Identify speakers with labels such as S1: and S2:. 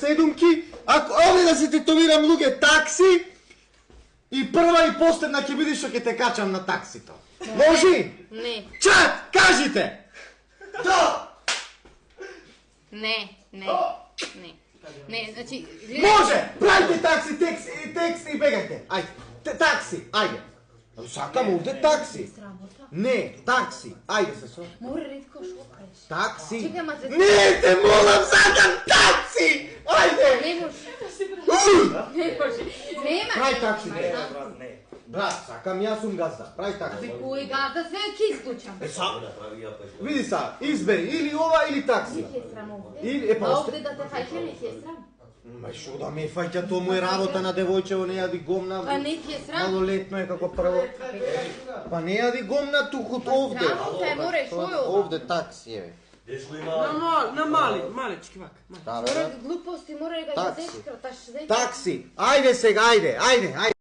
S1: седумки, ако овде да се тетовирам луѓе такси, и прва и последна ќе биде што ќе те качам на таксито. Може?
S2: Не.
S1: Чат, кажите! Да!
S2: Не. Не, значи...
S1: Може! Правите такси, текст и бегајте. Ајде, такси, ајде. Сакам овде такси. Не, такси. Ајде се со.
S2: Море ретко шокаш.
S1: Такси.
S2: Чекај, ма се...
S1: Не, те молам, сакам такси! Ајде!
S2: Не може. Нема.
S1: Прај такси. Брат, сакам, јас сум газда. Прај такси.
S2: Кој газда, све ќе исклучам.
S1: Види са, избери или ова или такси.
S2: Не ќе срам овде.
S1: Или
S2: А овде да те фаќа не ќе срам.
S1: Ма шо да ме фаќа, тоа му е работа на девојчево, не јади гомна.
S2: Па не ќе срам.
S1: Малолетно е како прво. Па не јади гомна туку овде.
S2: Работа е, море, шо е ова?
S1: Овде такси е.
S3: На малички вака.
S1: Да,
S2: Море глупости, море да
S1: Такси.
S2: ќе зешкраташ.
S1: Такси. Ајде сега, ајде.